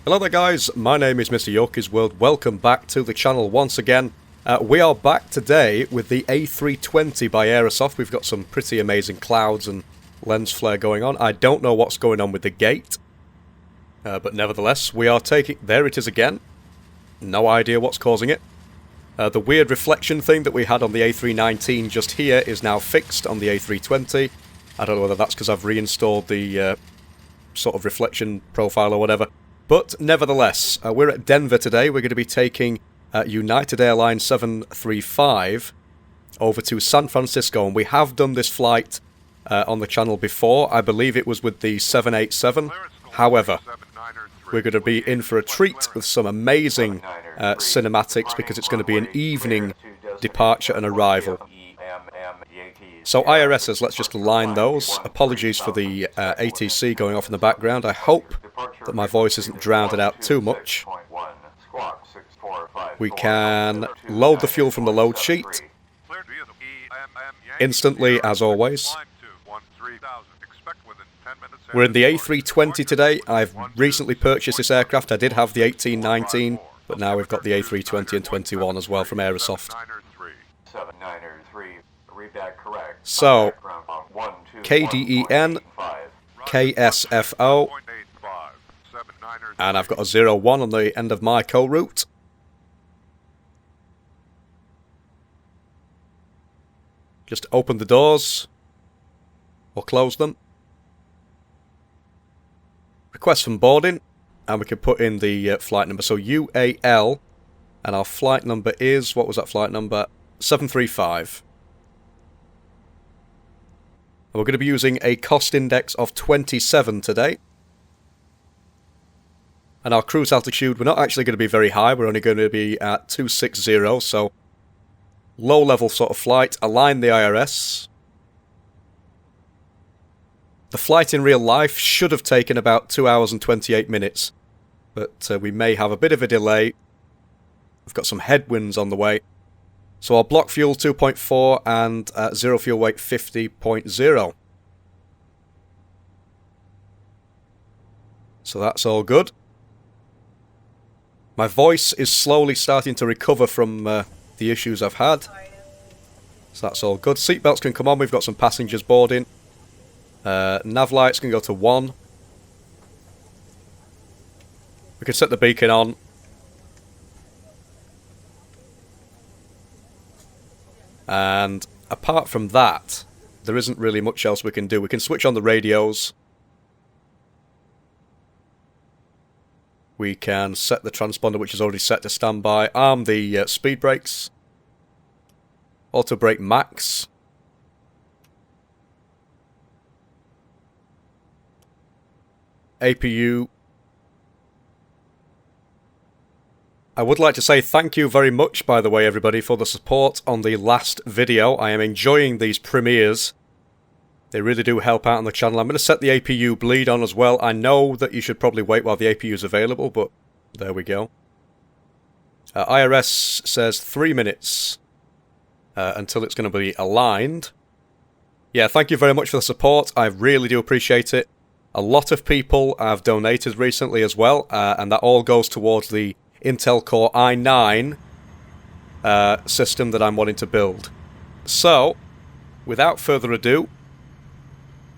Hello there guys, my name is MrYorkiesWorld, welcome back to the channel once again. We are back today with the A320 by Aerosoft. We've got some pretty amazing clouds and lens flare going on. I don't know what's going on with the gate, but nevertheless we are taking... There it is again. No idea what's causing it. The weird reflection thing that we had on the A319 just here is now fixed on the A320. I don't know whether that's because I've reinstalled the sort of reflection profile or whatever. But nevertheless, we're at Denver today. We're going to be taking United Airlines 735 over to San Francisco. And we have done this flight on the channel before. I believe it was with the 787. However, we're going to be in for a treat with some amazing cinematics because it's going to be an evening departure and arrival. So IRSs, let's just align those. Apologies for the ATC going off in the background. I hope that my voice isn't drowned out too much. We can load the fuel from the load sheet instantly, as always. We're in the A320 today. I've recently purchased this aircraft. I did have the 1819, but now we've got the A320 and 21 as well from Aerosoft. So, KDEN-KSFO, and I've got a 01 on the end of my co-route. Just open the doors, or close them. Request from boarding, and we can put in the flight number. So UAL, and our flight number is, what was that flight number? 735. And we're going to be using a cost index of 27 today. And our cruise altitude, we're not actually going to be very high, we're only going to be at 260, so low level sort of flight. Align the IRS. The flight in real life should have taken about 2 hours and 28 minutes, but we may have a bit of a delay. We've got some headwinds on the way. So our block fuel 2.4 and zero fuel weight 50.0. So that's all good. My voice is slowly starting to recover from the issues I've had. So that's all good. Seatbelts can come on, we've got some passengers boarding. Nav lights can go to 1. We can set the beacon on. And apart from that, there isn't really much else we can do. We can switch on the radios. We can set the transponder, which is already set to standby. Arm the speed brakes. Auto brake max. APU. I would like to say thank you very much, by the way, everybody, for the support on the last video. I am enjoying these premieres. They really do help out on the channel. I'm going to set the APU bleed on as well. I know that you should probably wait while the APU is available, but there we go. IRS says 3 minutes until it's going to be aligned. Yeah, thank you very much for the support. I really do appreciate it. A lot of people have donated recently as well, and that all goes towards the Intel Core i9 system that I'm wanting to build. So, without further ado,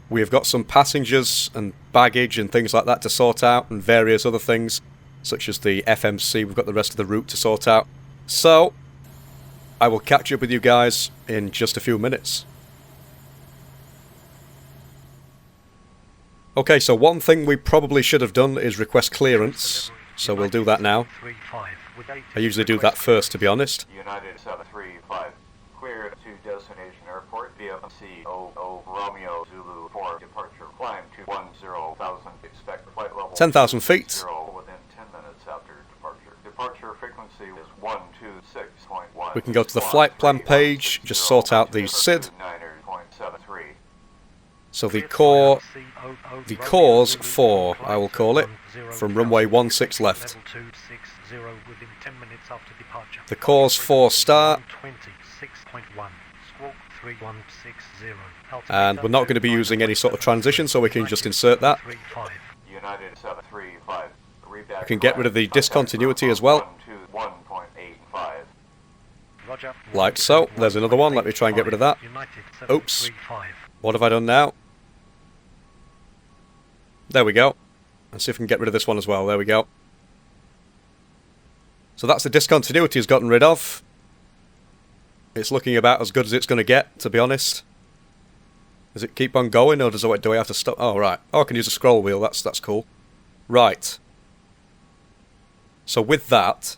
we've got some passengers and baggage and things like that to sort out, and various other things, such as the FMC. We've got the rest of the route to sort out. So, I will catch up with you guys in just a few minutes. Okay, so one thing we probably should have done is request clearance. So we'll do that now. I usually do that first, to be honest. United 735, clear to destination airport via COO Romeo Zulu 4 departure. Climb to 10,000. Expect flight level 10,000 feet. Within 10 minutes after departure. Departure frequency is 126.1. We can go to the flight plan page, just sort out the SID. So the core's 4, I will call it, from runway 16 left. The core's 4 start, and we're not going to be using any sort of transition, so we can just insert that. United 735, I can get rid of the discontinuity as well. 1.85. Like so. There's another one. Let me try and get rid of that. Oops. What have I done now? There we go. Let's see if we can get rid of this one as well. There we go. So that's the discontinuity has gotten rid of. It's looking about as good as it's going to get, to be honest. Does it keep on going, or do I have to stop? Oh, right. Oh, I can use a scroll wheel. That's cool. Right. So with that,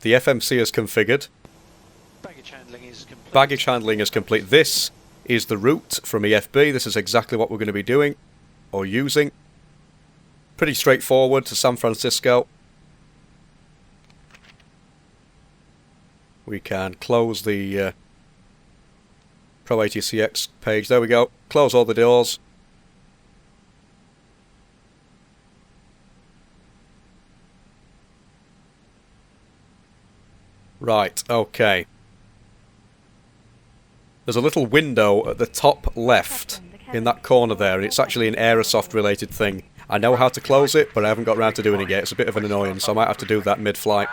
the FMC is configured. Baggage handling is complete. Baggage handling is complete. This is the route from EFB. This is exactly what we're going to be doing, or using. Pretty straightforward to San Francisco. We can close the Pro ATCX page. There we go. Close all the doors. Right, okay. There's a little window at the top left in that corner there, and it's actually an Aerosoft related thing. I know how to close it, but I haven't got around to doing it yet. It's a bit of an annoyance, so I might have to do that mid-flight.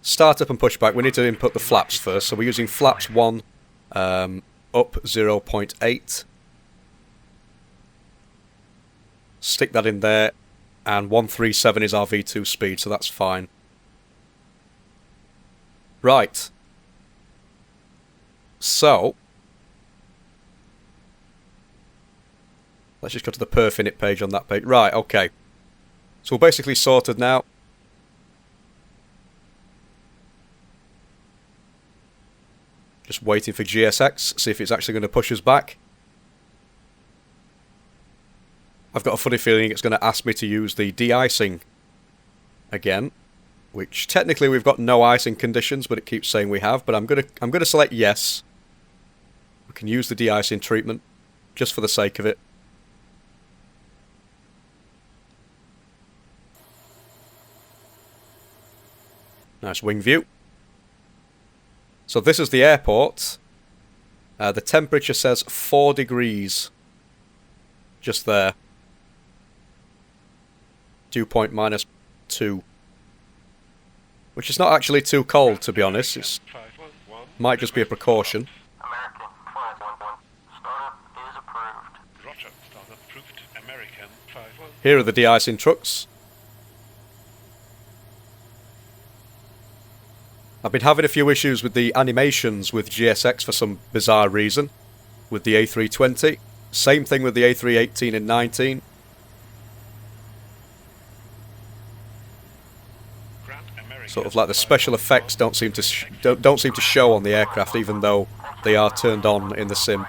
Startup and pushback. We need to input the flaps first, so we're using flaps 1 up 0.8. Stick that in there, and 137 is our V2 speed, so that's fine. Right. So, let's just go to the perf init page on that page. Right, okay. So we're basically sorted now. Just waiting for GSX, see if it's actually going to push us back. I've got a funny feeling it's going to ask me to use the de-icing again, which technically we've got no icing conditions, but it keeps saying we have. But I'm gonna select yes. We can use the de-icing treatment just for the sake of it. Nice wing view. So this is the airport. The temperature says 4 degrees. Just there. Dew point -2. Which is not actually too cold, to be honest. It might just be a precaution. American 511. Startup is approved. Roger, startup approved. American 511. Here are the de-icing trucks. I've been having a few issues with the animations with GSX for some bizarre reason. With the A320. Same thing with the A318 and 19. Sort of like the special effects don't seem to show on the aircraft, even though they are turned on in the sim.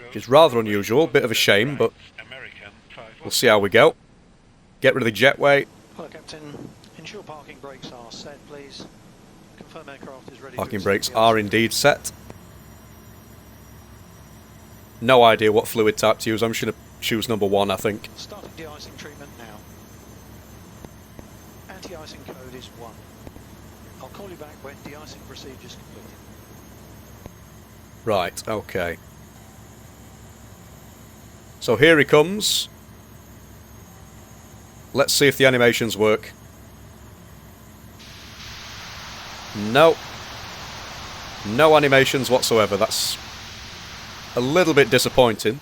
Which is rather unusual, bit of a shame, but we'll see how we go. Get rid of the jetway. Hello, Captain. Ensure parking brakes are set, please. Confirm aircraft is ready. Parking brakes are indeed set. No idea what fluid type to use. I'm just going to choose number 1, I think. Starting de-icing treatment now. Anti-icing code is 1. I'll call you back when de-icing procedure is completed. Right, okay. So here he comes. Let's see if the animations work. No. No animations whatsoever. That's a little bit disappointing.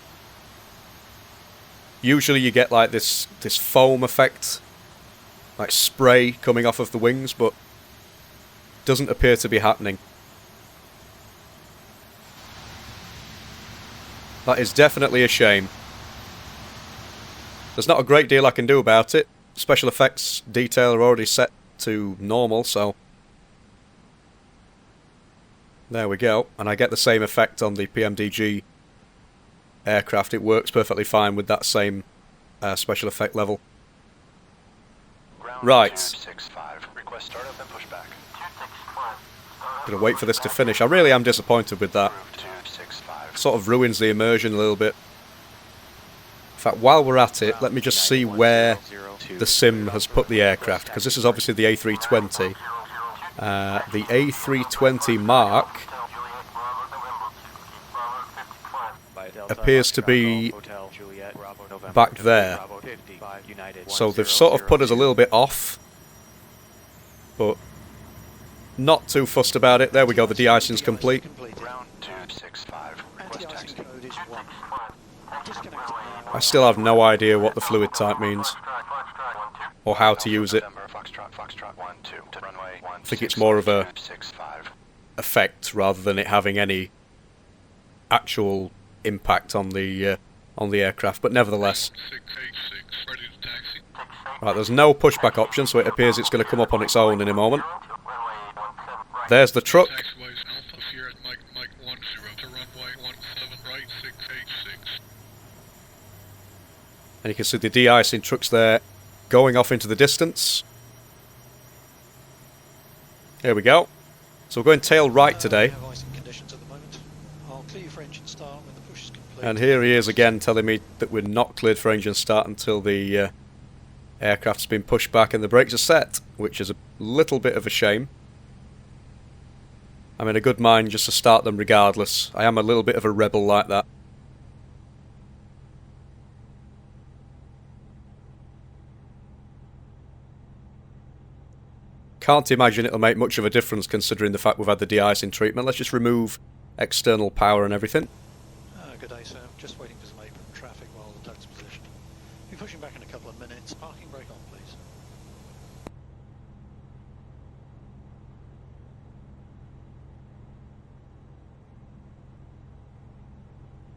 Usually you get like this foam effect, like spray coming off of the wings, but doesn't appear to be happening. That is definitely a shame. There's not a great deal I can do about it. Special effects detail are already set to normal, so there we go. And I get the same effect on the PMDG aircraft. It works perfectly fine with that same special effect level. Right. Request startup and pushback. Gonna wait for this to finish. I really am disappointed with that. Sort of ruins the immersion a little bit. In fact, while we're at it, let me just see where the sim has put the aircraft, because this is obviously the A320. The A320 Mark appears to be back there. So they've sort of put us a little bit off, but not too fussed about it. There we go, the de-icing's complete. Ground 265. Request taxi. Anti-icing code is 1. Disconnected now. I still have no idea what the fluid type means, or how to use it. I think it's more of a effect rather than it having any actual impact on the aircraft, but nevertheless. Right, there's no pushback option, so it appears it's going to come up on its own in a moment. There's the truck. And you can see the de-icing trucks there going off into the distance. Here we go. So we're going tail right today. We have icing conditions at the moment. I'll clear you for engine start when the push is complete. And here he is again telling me that we're not cleared for engine start until the aircraft's been pushed back and the brakes are set, which is a little bit of a shame. I'm in a good mind just to start them regardless. I am a little bit of a rebel like that. Can't imagine it'll make much of a difference considering the fact we've had the de-icing treatment. Let's just remove external power and everything. Good day, sir. Just waiting for some apron traffic while the duct's positioned. Be pushing back in a couple of minutes. Parking brake on, please.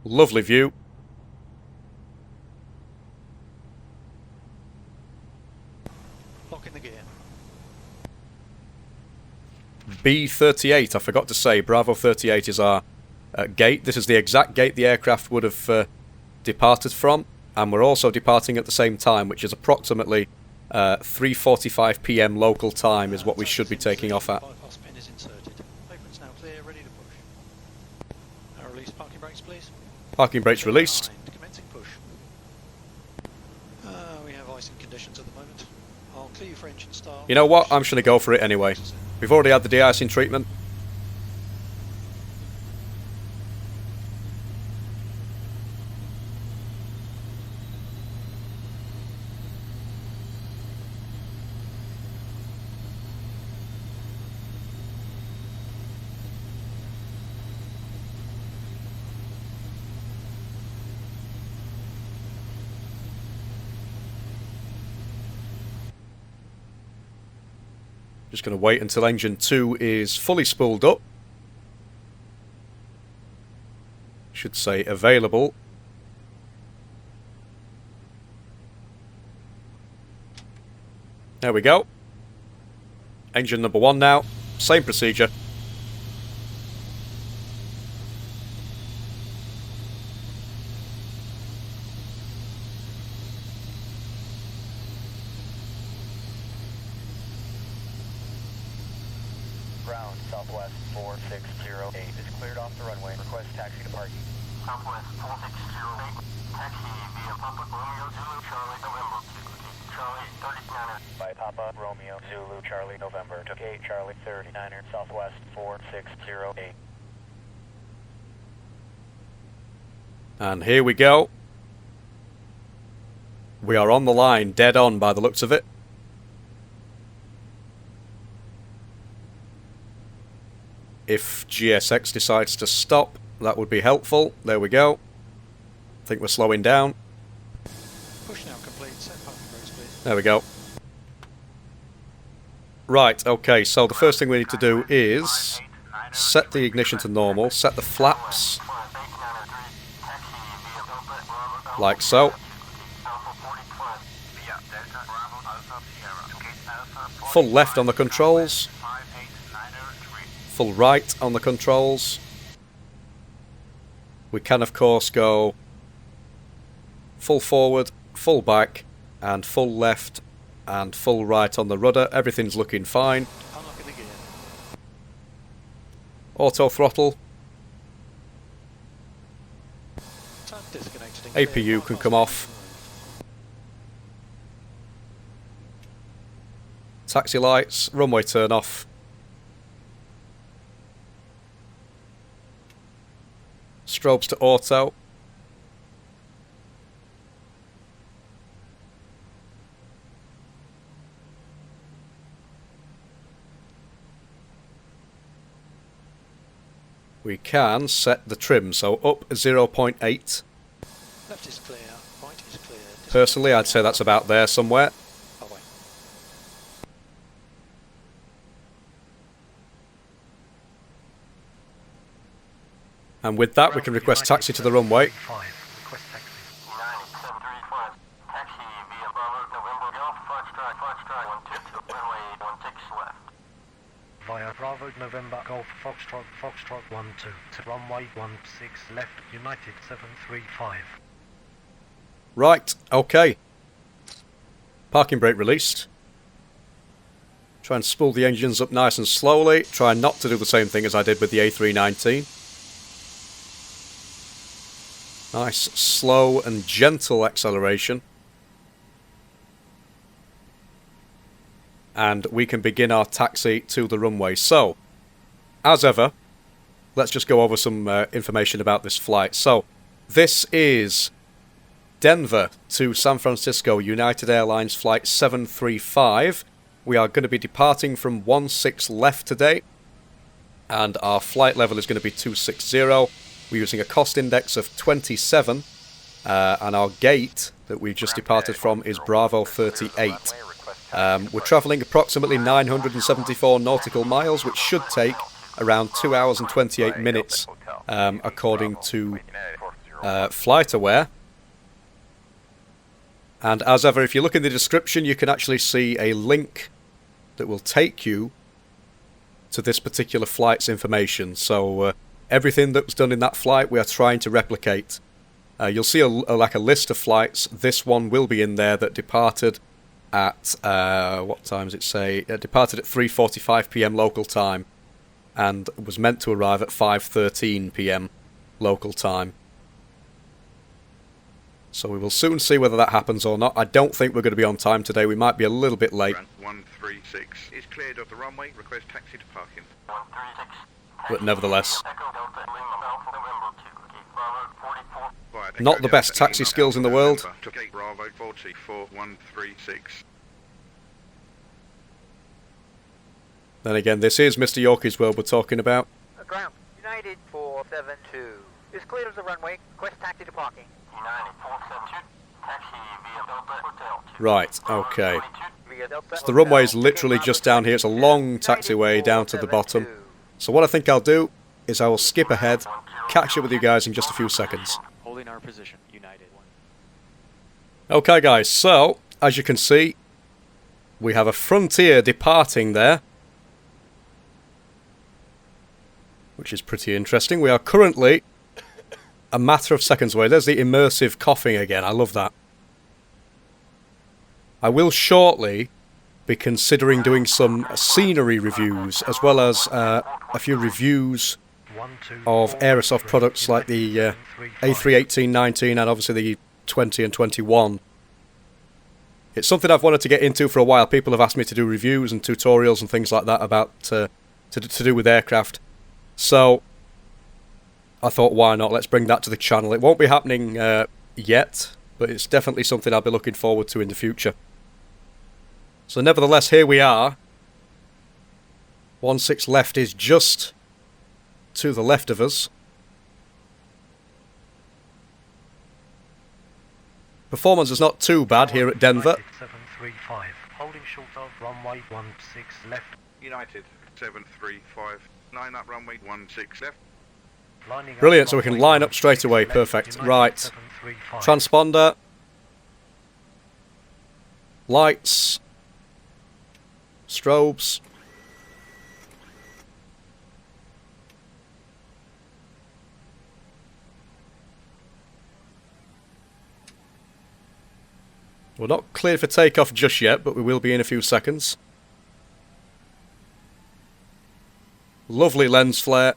Lovely view. Lock in the gear. B38, I forgot to say, Bravo 38 is our gate. This is the exact gate the aircraft would have departed from, and we're also departing at the same time, which is approximately 3:45 PM local time is what we should be taking off at. Bypass pin is inserted. Apron's now clear, ready to push. Now release parking brakes, please. Parking brakes released. Behind, commencing push. We have icing conditions at the moment. I'll clear you for engine start. You know what? I'm just going to go for it anyway. We've already had the de-icing treatment. Just going to wait until engine 2 is fully spooled up. Should say available. There we go. Engine number 1 now. Same procedure. Ground Southwest 4608 is cleared off the runway. Request taxi to parking. Southwest 4608. Taxi via Papa Romeo Zulu Charlie November. Charlie 39er. By Papa Romeo Zulu Charlie November to 8 Charlie 39er Southwest 4608. And here we go. We are on the line, dead on by the looks of it. If GSX decides to stop, that would be helpful. There we go. I think we're slowing down. Push now complete. Set parking brakes, please. There we go. Right, okay, so the first thing we need to do is set the ignition to normal, set the flaps like so. Full left on the controls. Full right on the controls. We can of course go full forward, full back, and full left and full right on the rudder. Everything's looking fine. Unlocking the gear. Auto throttle. Tap disconnected and clear. APU can come off. Taxi lights, runway turn off. Strobes to auto. can set the trim, so up 0.8. Left is clear, right is clear. Personally, I'd say that's about there somewhere. Away. And with that, we can request taxi to the runway. Request taxi. United 735. Taxi via Bravo, November Golf, Foxtrot 12, runway 16 left. Via Bravo, November Golf, Foxtrot 12, to runway 16 left, United 735. Right, okay. Parking brake released. Try and spool the engines up nice and slowly. Try not to do the same thing as I did with the A319. Nice, slow and gentle acceleration. And we can begin our taxi to the runway. So, as ever, let's just go over some information about this flight. So, this is Denver to San Francisco, United Airlines Flight 735. We are going to be departing from 16 left today, and our flight level is going to be 260. We're using a cost index of 27, and our gate that we've just departed from is Bravo 38. We're travelling approximately 974 nautical miles, which should take around 2 hours and 28 minutes, according to FlightAware. And as ever, if you look in the description, you can actually see a link that will take you to this particular flight's information. So everything that was done in that flight, we are trying to replicate. You'll see a list of flights. This one will be in there that departed at, what time does it say? It departed at 3:45 PM local time and was meant to arrive at 5:13 PM local time. So we will soon see whether that happens or not. I don't think we're going to be on time today. We might be a little bit late. 136 is cleared of the runway. Request taxi to parking. 136. But nevertheless, Echo Delta Lima Alpha November 2. Okay, Bravo 44. not the best taxi skills in the world. To Gate Bravo 44136. Then again, this is MrYorkiesWorld we're talking about. Ground. United 472 is cleared of the runway. Request taxi to parking. United 472. Taxi via Delta Hotel 2. Right, okay. Via Delta So the runway is literally just down here. It's a long taxiway down to the bottom. So what I think I'll do is I will skip ahead, catch up with you guys in just a few seconds. Holding our position, United. Okay guys, so as you can see, we have a Frontier departing there, which is pretty interesting. We are currently a matter of seconds away. There's the immersive coughing again. I love that. I will shortly be considering doing some scenery reviews, as well as a few reviews of Aerosoft products like the A318, 19, and obviously the 20 and 21. It's something I've wanted to get into for a while. People have asked me to do reviews and tutorials and things like that about to do with aircraft. So I thought, why not? Let's bring that to the channel. It won't be happening yet, but it's definitely something I'll be looking forward to in the future. So nevertheless, here we are. 16 left is just to the left of us. Performance is not too bad here at Denver. 735, holding short of runway 16 left. United 735. Line up runway 16 left. Lining up Brilliant, so we can runway line up straight away. 16 Perfect. left, Right. 735. Transponder. Lights. Strobes. We're not cleared for takeoff just yet, but we will be in a few seconds. Lovely lens flare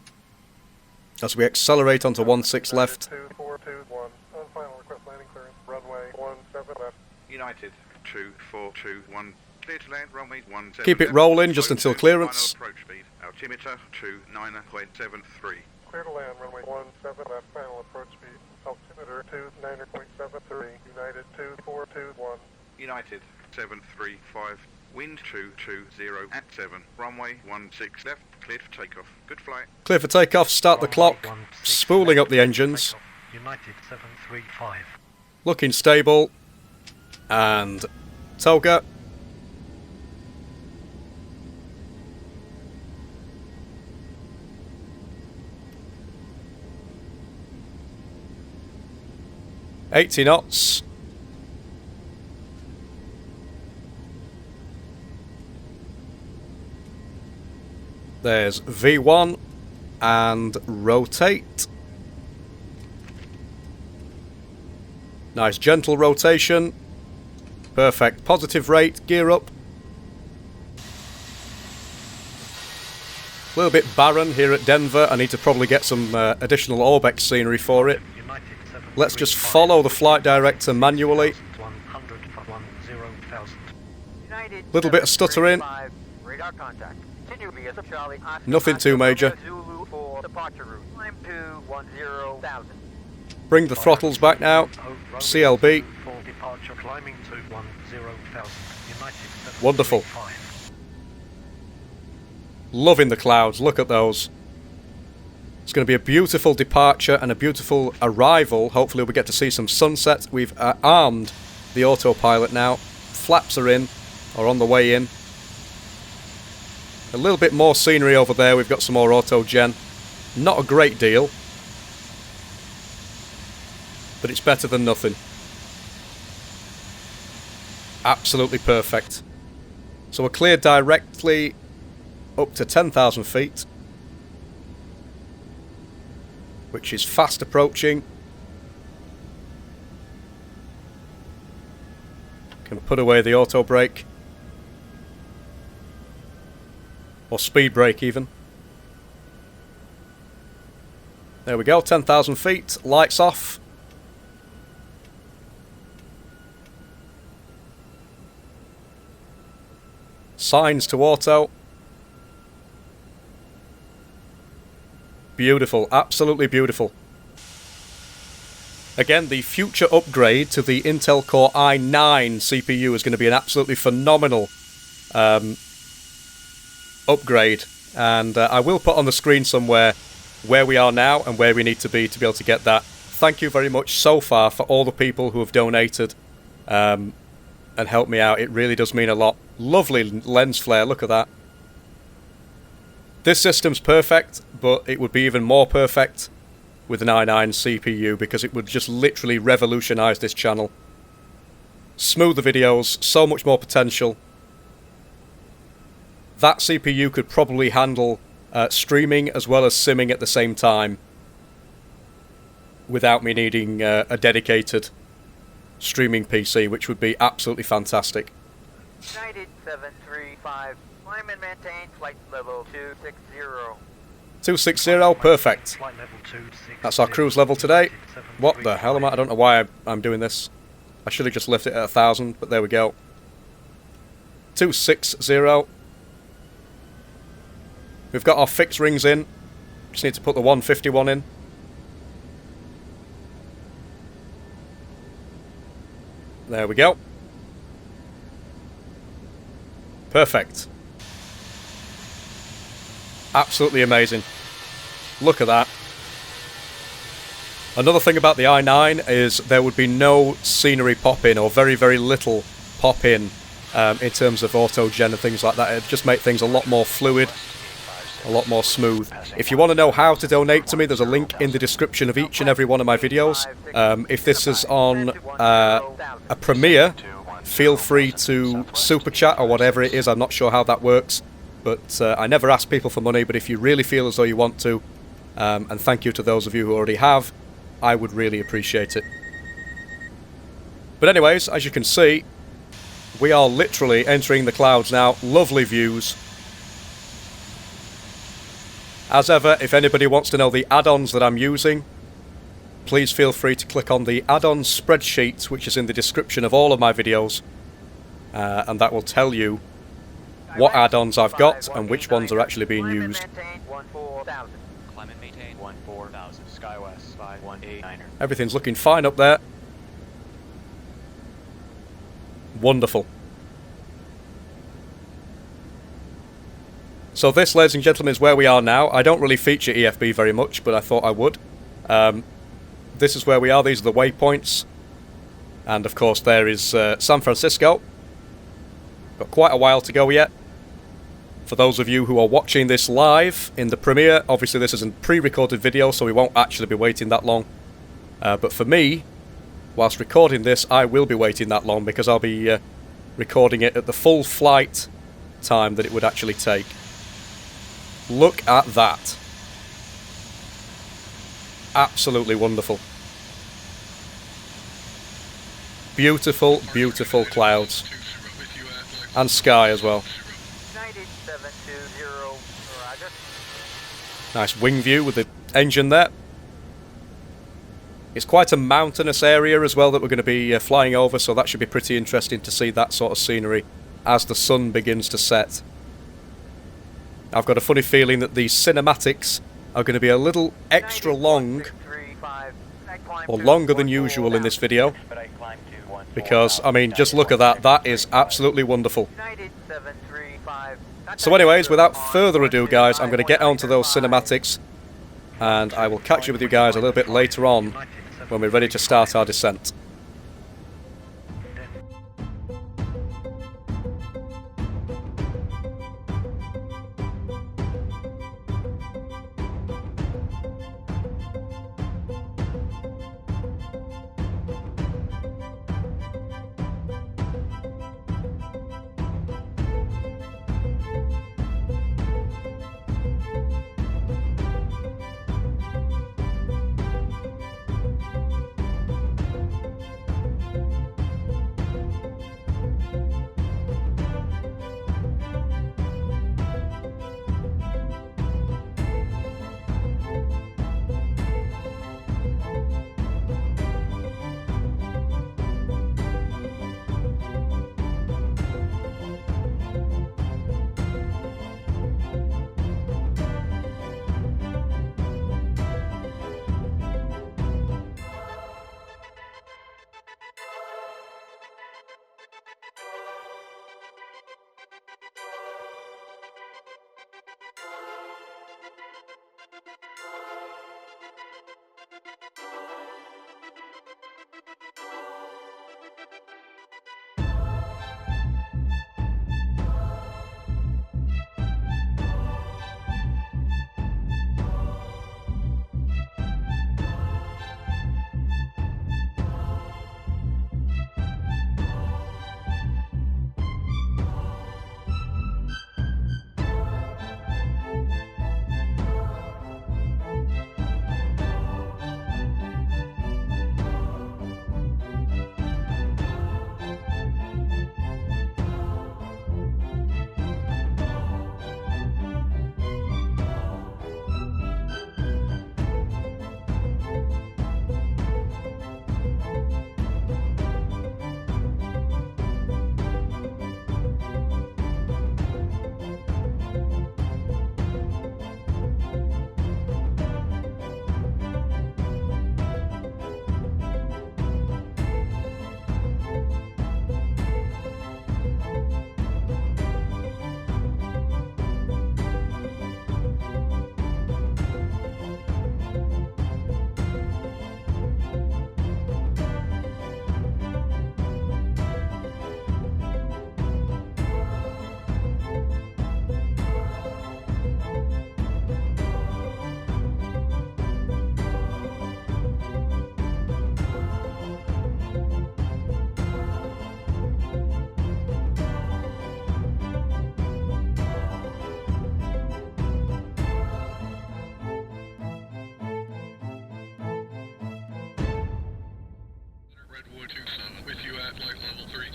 as we accelerate onto 16 left. 2421, on final request landing clearance, runway 17 left. United 2421. Clear to land runway 17 Keep it left. rolling just until clearance. Final approach speed. Altimeter 29.73. Clear to land, runway 17 left, final approach speed. Altimeter 29.73, United 2421. United 735. Wind 220 at 7. Runway 16 left. Cleared for takeoff. Good flight. Clear for takeoff, start the clock, spooling up the engines, United 735. looking stable, and toga. $80 knots. There's V1 and rotate. Nice gentle rotation. Perfect. Positive rate. Gear up. A little bit barren here at Denver. I need to probably get some additional Orbex scenery for it. Let's just follow the flight director manually. Little bit of stuttering. Radar contact. Continue via Charlie. Nothing too major. Zulu for departure route. Climb to 10,000. Bring the throttles back now. CLB. Wonderful. Loving the clouds. Look at those. It's going to be a beautiful departure and a beautiful arrival. Hopefully we get to see some sunset. We've armed the autopilot now. Flaps are in, or on the way in. A little bit more scenery over there. We've got some more auto-gen. Not a great deal, but it's better than nothing. Absolutely perfect. So we're cleared directly up to 10,000 feet, which is fast approaching. Can put away the auto brake. Or speed brake even. There we go, 10,000 feet, lights off. Signs to auto. Beautiful, absolutely beautiful. Again, the future upgrade to the Intel Core i9 CPU is going to be an absolutely phenomenal upgrade. And I will put on the screen somewhere where we are now and where we need to be able to get that. Thank you very much so far for all the people who have donated and helped me out. It really does mean a lot. Lovely lens flare, look at that. This system's perfect, but it would be even more perfect with an i9 CPU because it would just literally revolutionise this channel. Smoother videos, so much more potential. That CPU could probably handle streaming as well as simming at the same time without me needing a dedicated streaming PC, which would be absolutely fantastic. United 735. Climb and maintain flight level 260. 260, perfect. That's our cruise level today. What the hell am I don't know why I'm doing this. I should have just left it at 1,000, but there we go. 260. We've got our fixed rings in. Just need to put the 151 in. There we go. Perfect. Absolutely amazing. Look at that. Another thing about the i9 is there would be no scenery pop-in, or very, very little pop-in in terms of auto-gen and things like that. It would just make things a lot more fluid, a lot more smooth. If you want to know how to donate to me, there's a link in the description of each and every one of my videos. If this is on a premiere, feel free to super chat or whatever it is. I'm not sure how that works. But I never ask people for money, but if you really feel as though you want to, and thank you to those of you who already have, I would really appreciate it. But anyways, as you can see, we are literally entering the clouds now. Lovely views. As ever, if anybody wants to know the add-ons that I'm using, please feel free to click on the add-ons spreadsheet, which is in the description of all of my videos, and that will tell you what add-ons I've got and which ones are actually being used. Climb and maintain 14,000. SkyWest 518. Everything's looking fine up there. Wonderful. So this, ladies and gentlemen, is where we are now. I don't really feature EFB very much, but I thought I would. This is where we are. These are the waypoints. And of course there is San Francisco. Got quite a while to go yet. For those of you who are watching this live in the premiere, obviously this is a pre-recorded video, so we won't actually be waiting that long. But for me, whilst recording this, I will be waiting that long because I'll be recording it at the full flight time that it would actually take. Look at that. Absolutely wonderful. Beautiful, beautiful clouds. And sky as well. United 720, roger. Nice wing view with the engine there. It's quite a mountainous area as well that we're going to be flying over, so that should be pretty interesting to see that sort of scenery as the sun begins to set. I've got a funny feeling that these cinematics are going to be a little extra long, or longer than usual in this video, because, I mean, just look at that, that is absolutely wonderful. So anyways, without further ado guys, I'm going to get onto those cinematics, and I will catch up with you guys a little bit later on when we're ready to start our descent.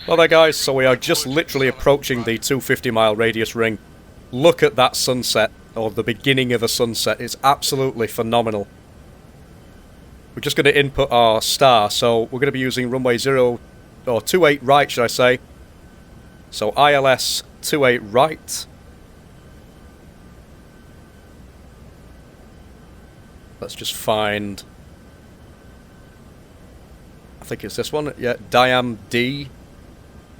Well there guys, so we are just literally approaching the 250 mile radius ring. Look at that sunset, or the beginning of a sunset, it's absolutely phenomenal. We're just going to input our star, so we're going to be using runway 28 right, should I say. So ILS 28 right. Let's just find, I think it's this one, yeah, Diam D.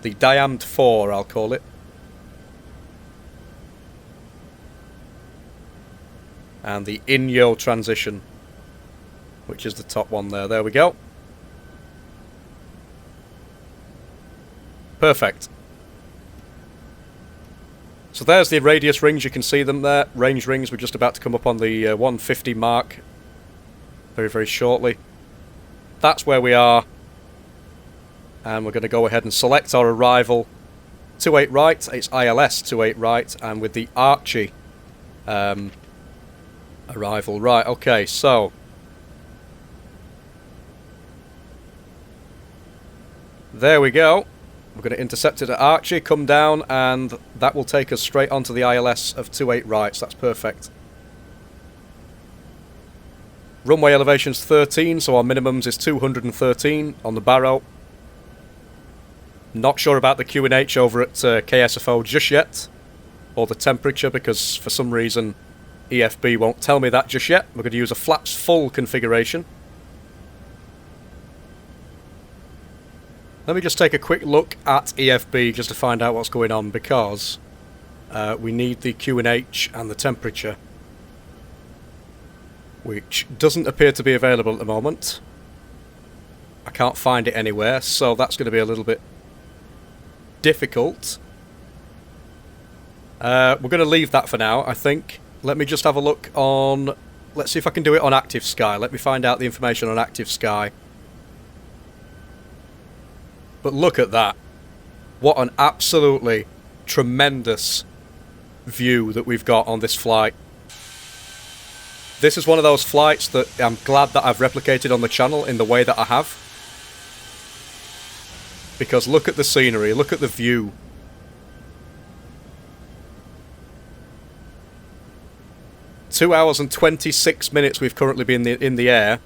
The Diamd 4, I'll call it. and the in-yaw transition, which is the top one there. There we go. Perfect. So there's the radius rings, you can see them there. Range rings, we're just about to come up on the 150 mark very, very shortly. That's where we are. And we're going to go ahead and select our arrival. 28 right, it's ILS 28 right, and with the Archie arrival. Right, okay, so there we go. We're going to intercept it at Archie, come down, and that will take us straight onto the ILS of 28 right, so that's perfect. Runway elevation's 13, so our minimums is 213 on the barrow. Not sure about the QNH over at KSFO just yet, or the temperature, because for some reason EFB won't tell me that just yet. We're going to use a flaps full configuration. Let me just take a quick look at EFB just to find out what's going on, because we need the QNH and the temperature, which doesn't appear to be available at the moment. I can't find it anywhere, so that's going to be a little bit difficult. We're going to leave that for now, I think. Let me just have a look on... Let's see if I can do it on Active Sky. Let me find out the information on Active Sky. But look at that. What an absolutely tremendous view that we've got on this flight. This is one of those flights that I'm glad that I've replicated on the channel in the way that I have. Because look at the scenery, look at the view. Two hours and 26 minutes we've currently been in the air.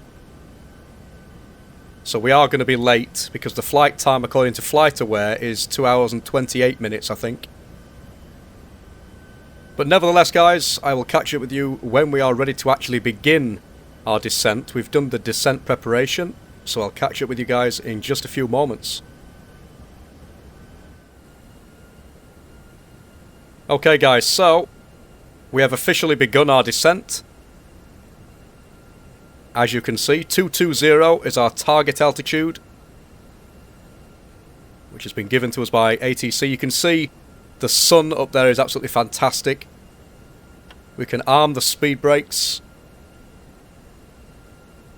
So we are going to be late, because the flight time according to FlightAware is 2 hours and 28 minutes, I think. But nevertheless, guys, I will catch up with you when we are ready to actually begin our descent. We've done the descent preparation, so I'll catch up with you guys in just a few moments. Okay, guys, so we have officially begun our descent. As you can see, 220 is our target altitude, which has been given to us by ATC. You can see the sun up there is absolutely fantastic. We can arm the speed brakes.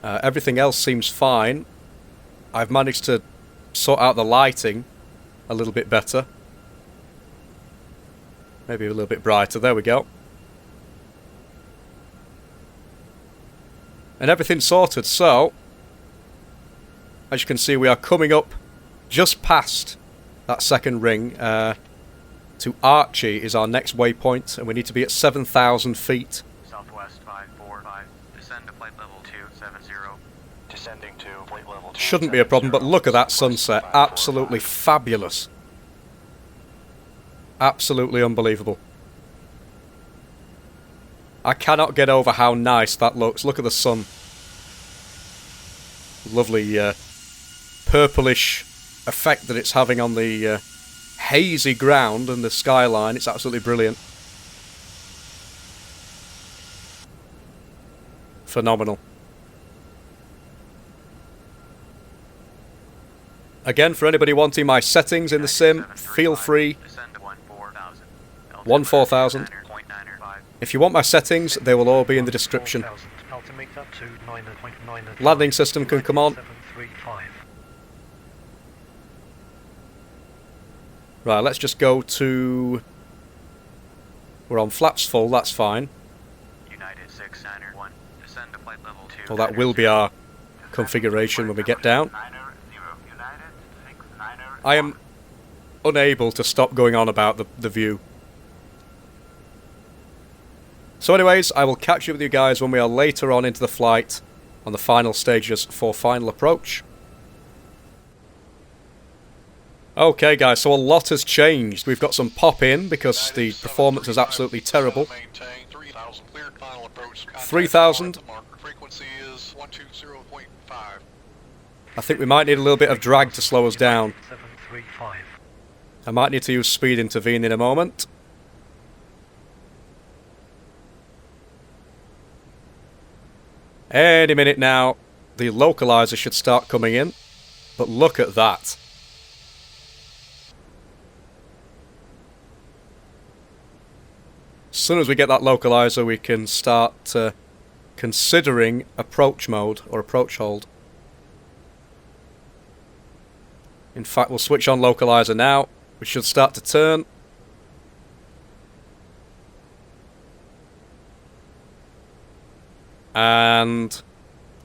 Everything else seems fine. I've managed to sort out the lighting a little bit better. Maybe a little bit brighter. There we go. And everything's sorted, so as you can see, we are coming up just past that second ring. To Archie is our next waypoint, and we need to be at 7,000 feet. Southwest 545, descend to flight level 270. Descending to flight level 270. Shouldn't be a problem, but look at that sunset. Absolutely fabulous. Absolutely unbelievable. I cannot get over how nice that looks. Look at the sun. Lovely purplish effect that it's having on the hazy ground and the skyline. It's absolutely brilliant. Phenomenal. Again, for anybody wanting my settings in the sim, feel free. 14,000. If you want my settings, they will all be in the description. Landing system can come on. Right, let's just go to... We're on flaps full, that's fine. Well, that will be our configuration when we get down. I am unable to stop going on about the view. So anyways, I will catch up with you guys when we are later on into the flight on the final stages for final approach. Okay guys, so a lot has changed. We've got some pop in because the performance is absolutely terrible. 3,000. I think we might need a little bit of drag to slow us down. I might need to use speed intervene in a moment. Any minute now, the localizer should start coming in. But look at that. As soon as we get that localizer, we can start considering approach mode or approach hold. In fact, we'll switch on localizer now. We should start to turn. And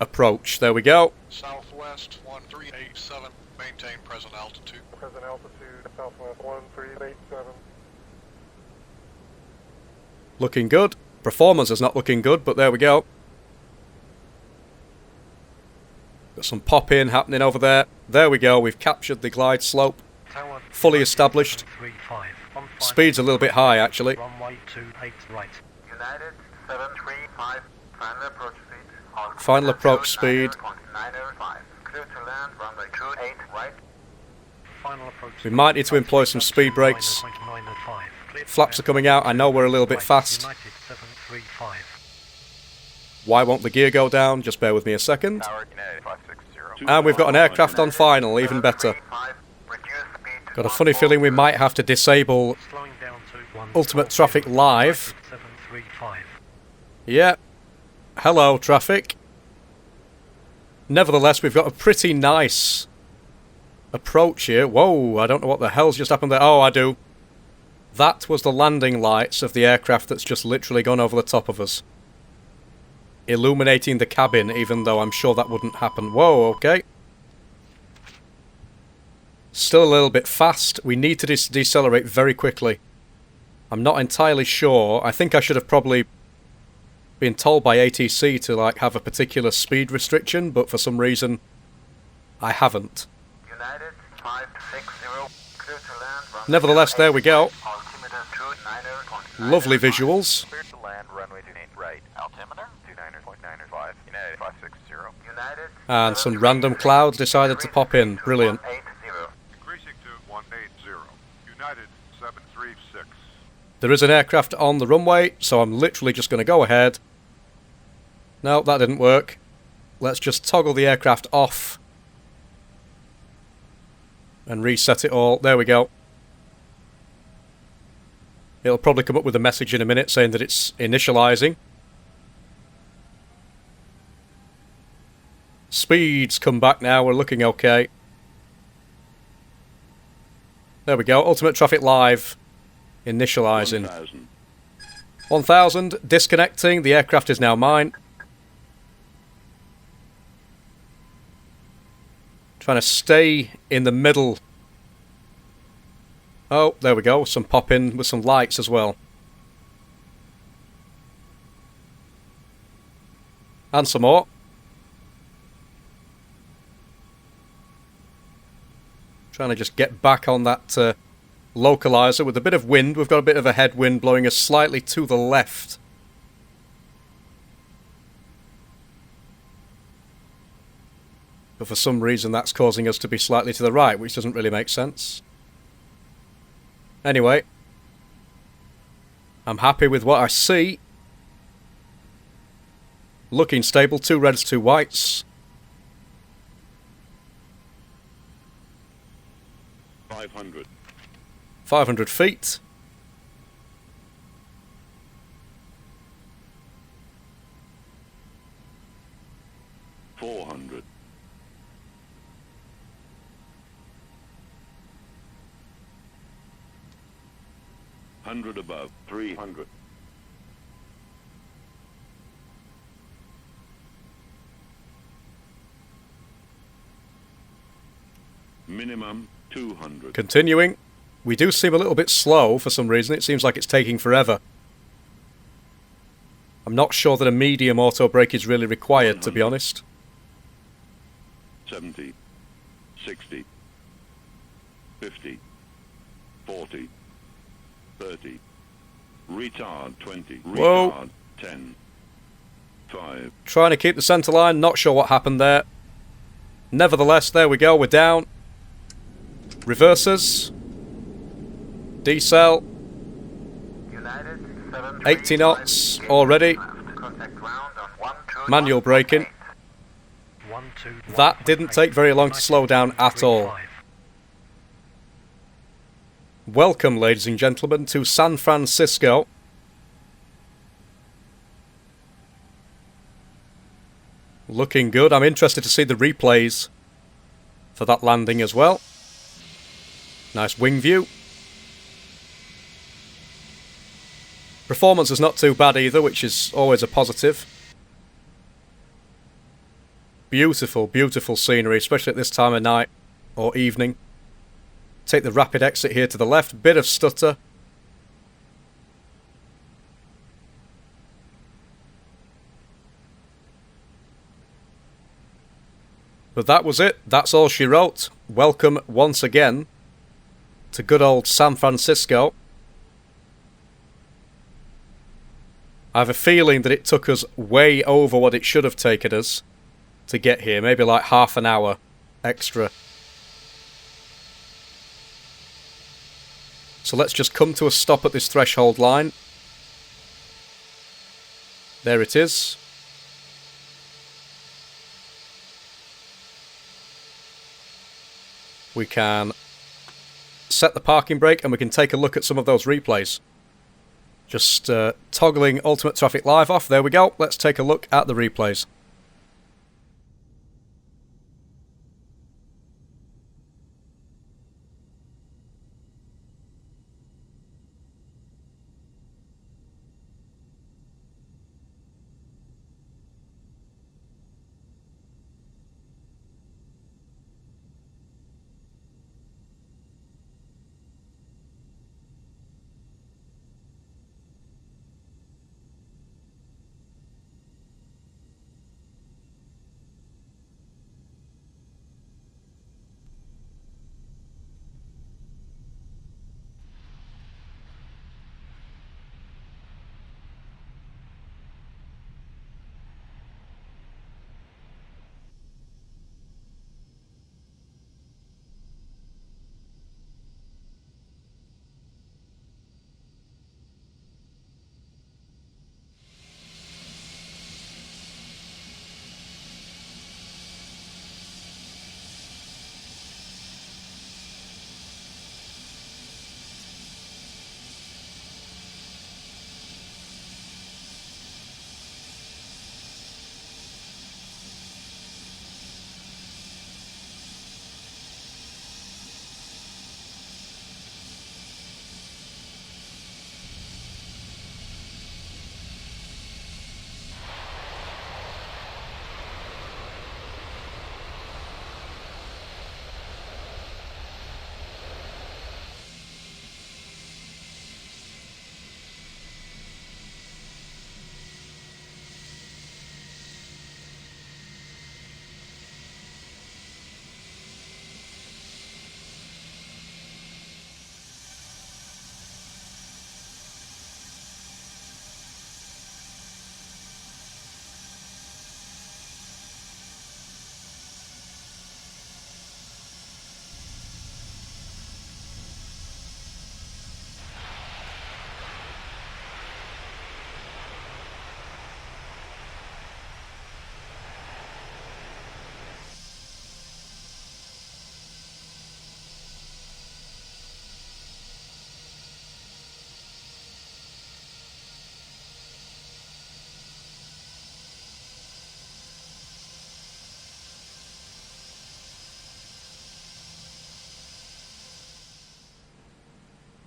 approach. There we go. Southwest 1387, maintain present altitude. Present altitude, southwest 1387. Looking good. Performance is not looking good, but there we go. Got some pop-in happening over there. There we go, we've captured the glide slope. Fully established. Speed's a little bit high, actually. Runway 28 right. United 735, final approach speed. Final approach speed. 905. Clear to land, runway 28 right. Final approach. We might need to employ some speed brakes. Flaps are coming out. I know we're a little bit fast. United 735. Why won't the gear go down? Just bear with me a second. And we've got an aircraft on final, even better. Got a funny feeling we might have to disable Slowing down to ultimate traffic live. 735. Yeah. Hello, traffic. Nevertheless, we've got a pretty nice approach here. Whoa, I don't know what the hell's just happened there. Oh, I do. That was the landing lights of the aircraft that's just literally gone over the top of us. Illuminating the cabin, even though I'm sure that wouldn't happen. Whoa, okay. Still a little bit fast. We need to decelerate very quickly. I'm not entirely sure. I think I should have probably been told by ATC to like have a particular speed restriction, but for some reason I haven't. United 560, clear to land, runway Nevertheless, there we go. altimeter 29er. Lovely visuals. Clear to land, runway 28 right. Altimeter 29.95. United 560. United And some random clouds decided to pop in. Brilliant. 180. Increasing to 180. United 736. There is an aircraft on the runway, so I'm literally just going to go ahead. No, that didn't work. Let's just toggle the aircraft off. And reset it all. There we go. It'll probably come up with a message in a minute saying that it's initializing. Speeds come back now. We're looking okay. There we go. Ultimate traffic live. Initializing. 1000. Disconnecting. The aircraft is now mine. Trying to stay in the middle. Oh, there we go. Some pop in with some lights as well. And some more. Trying to just get back on that localizer with a bit of wind. We've got a bit of a headwind blowing us slightly to the left. But for some reason that's causing us to be slightly to the right, which doesn't really make sense. Anyway, I'm happy with what I see. Looking stable, 2 reds, 2 whites. 500. 500 feet. $400. 100 above. 300. Minimum 200. Continuing. We do seem a little bit slow for some reason. It seems like it's taking forever. I'm not sure that a medium auto brake is really required, to be honest. 70. 60. 50. 40. 30. Retard 20. Whoa. Retard 10. 5. Trying to keep the centre line. Not sure what happened there. Nevertheless, there we go. We're down. Reversers. Decel. 80 knots already. Contact ground on Manual braking. That didn't take very long to slow down at all. Welcome, ladies and gentlemen, to San Francisco. Looking good. I'm interested to see the replays for that landing as well. Nice wing view. Performance is not too bad either, which is always a positive. Beautiful, beautiful scenery, especially at this time of night or evening. Take the rapid exit here to the left. Bit of stutter. But that was it. That's all she wrote. Welcome once again to good old San Francisco. I have a feeling that it took us way over what it should have taken us to get here. Maybe like half an hour extra. So let's just come to a stop at this threshold line. There it is. We can set the parking brake and we can take a look at some of those replays. Just toggling Ultimate Traffic Live off. There we go. Let's take a look at the replays.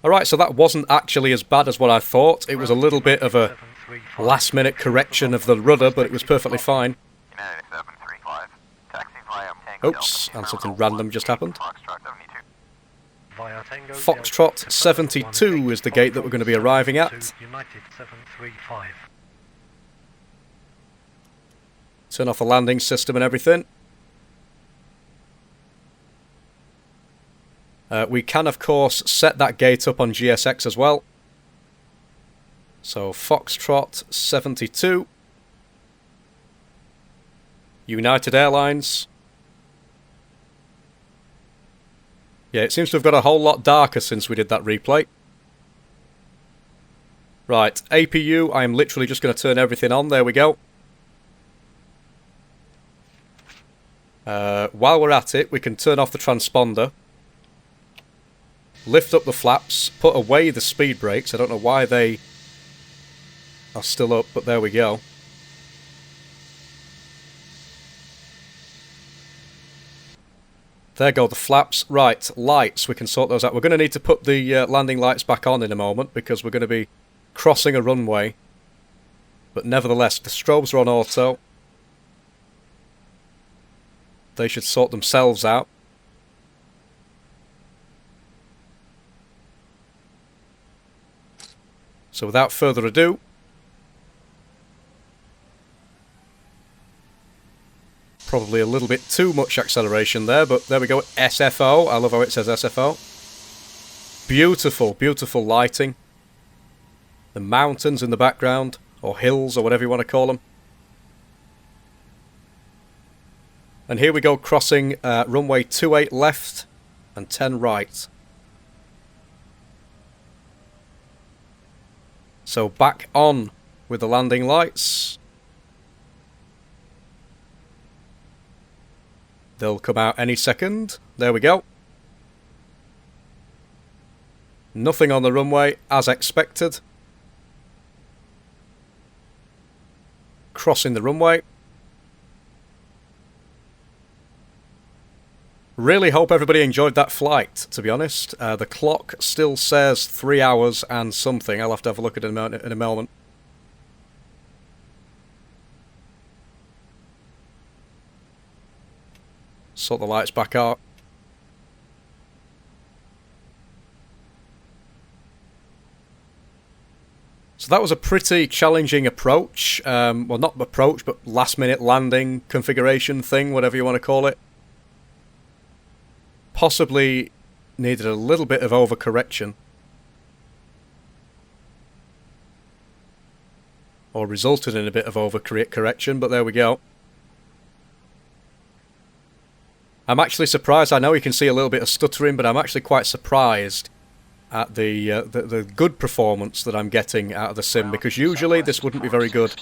Alright, so that wasn't actually as bad as what I thought. It was a little bit of a last-minute correction of the rudder, but it was perfectly fine. Oops, and something random just happened. Foxtrot 72 is the gate that we're going to be arriving at. Turn off the landing system and everything. We can, of course, set that gate up on GSX as well. So, Foxtrot 72. United Airlines. Yeah, it seems to have got a whole lot darker since we did that replay. Right, APU, I am literally just going to turn everything on. There we go. While we're at it, we can turn off the transponder, lift up the flaps, put away the speed brakes. I don't know why they are still up, but there we go. There go the flaps. Right, lights, we can sort those out. We're going to need to put the landing lights back on in a moment because we're going to be crossing a runway. But nevertheless, the strobes are on auto. They should sort themselves out. So without further ado, probably a little bit too much acceleration there, but there we go. SFO. I love how it says SFO. Beautiful, beautiful lighting. The mountains in the background, or hills, or whatever you want to call them. And here we go, crossing runway 28 left and 10 right. So back on with the landing lights. They'll come out any second. There we go. Nothing on the runway, as expected. Crossing the runway. Really hope everybody enjoyed that flight, to be honest. The clock still says 3 hours and something. I'll have to have a look at it in a moment. Sort the lights back out. So that was a pretty challenging approach. Well, not approach, but last minute landing configuration thing, whatever you want to call it. Possibly needed a little bit of overcorrection. Or resulted in a bit of overcorrection, but there we go. I'm actually surprised. I know you can see a little bit of stuttering, but I'm actually quite surprised at the good performance that I'm getting out of the sim, because usually this wouldn't be very good.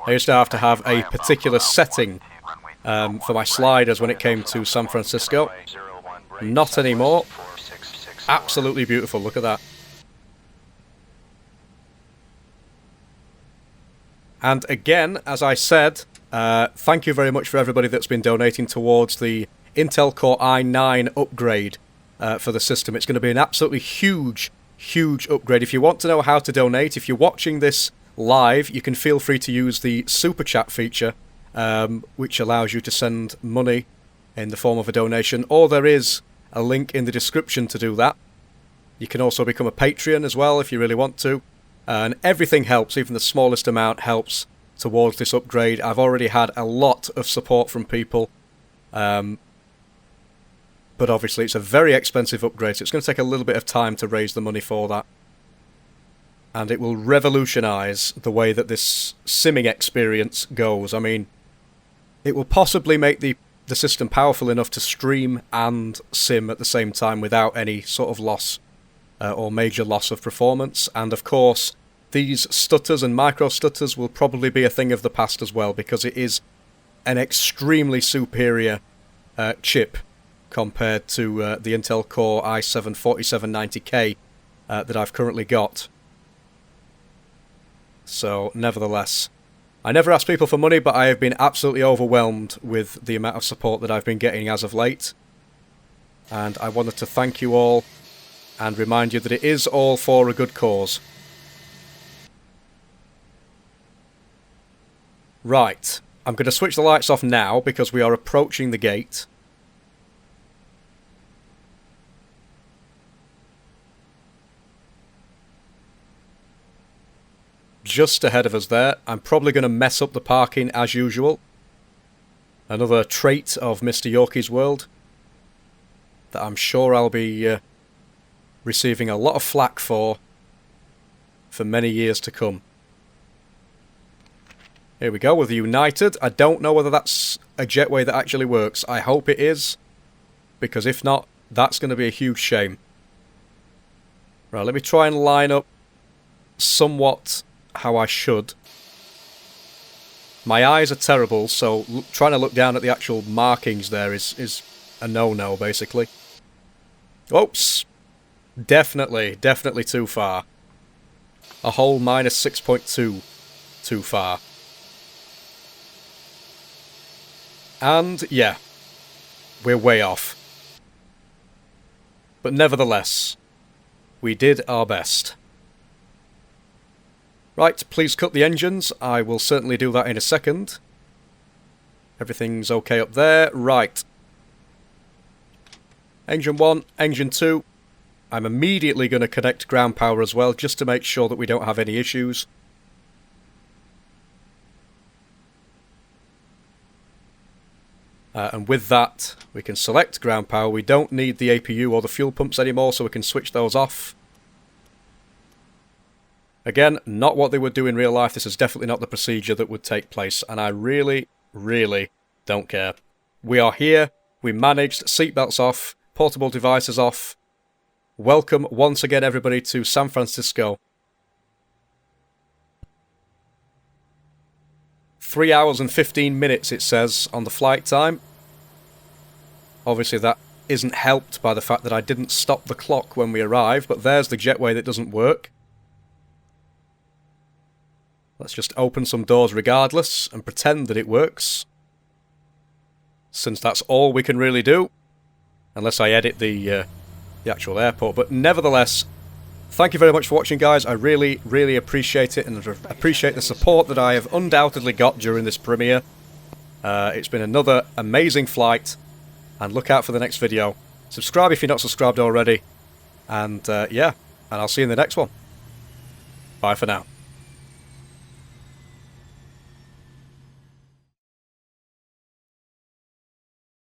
I used to have a particular setting for my sliders when it came to San Francisco. Not anymore. Absolutely beautiful, look at that. And again, as I said, thank you very much for everybody that's been donating towards the Intel Core i9 upgrade for the system. It's going to be an absolutely huge, huge upgrade. If you want to know how to donate, if you're watching this live, you can feel free to use the Super Chat feature, which allows you to send money in the form of a donation, or there is a link in the description to do that. You can also become a Patreon as well if you really want to, and everything helps, even the smallest amount helps towards this upgrade. I've already had a lot of support from people, but obviously it's a very expensive upgrade, so it's going to take a little bit of time to raise the money for that. And it will revolutionise the way that this simming experience goes. I mean, it will possibly make the system powerful enough to stream and sim at the same time without any sort of loss or major loss of performance. And of course, these stutters and micro stutters will probably be a thing of the past as well, because it is an extremely superior chip compared to the Intel Core i7-4790K that I've currently got. So, nevertheless, I never ask people for money, but I have been absolutely overwhelmed with the amount of support that I've been getting as of late. And I wanted to thank you all and remind you that it is all for a good cause. Right, I'm going to switch the lights off now because we are approaching the gate. Just ahead of us there. I'm probably going to mess up the parking as usual. Another trait of MrYorkiesWorld that I'm sure I'll be receiving a lot of flack for many years to come. Here we go with United. I don't know whether that's a jetway that actually works. I hope it is, because if not, that's going to be a huge shame. Right, let me try and line up somewhat how I should. My eyes are terrible, so trying to look down at the actual markings there is a no-no, basically. Oops. Definitely too far. A whole minus 6.2 too far. And, yeah, we're way off. But nevertheless, we did our best. Right, please cut the engines. I will certainly do that in a second. Everything's okay up there. Right. Engine 1, Engine 2. I'm immediately going to connect ground power as well, just to make sure that we don't have any issues. And with that, we can select ground power. We don't need the APU or the fuel pumps anymore, so we can switch those off. Again, not what they would do in real life. This is definitely not the procedure that would take place, and I really don't care. We are here. We managed. Seatbelts off. Portable devices off. Welcome once again, everybody, to San Francisco. 3 hours and 15 minutes, it says, on the flight time. Obviously, that isn't helped by the fact that I didn't stop the clock when we arrived, but there's the jetway that doesn't work. Let's just open some doors regardless and pretend that it works. Since that's all we can really do. Unless I edit the actual airport. But nevertheless, thank you very much for watching, guys. I really appreciate it, and appreciate the support that I have undoubtedly got during this premiere. It's been another amazing flight, and look out for the next video. Subscribe if you're not subscribed already. And yeah, and I'll see you in the next one. Bye for now.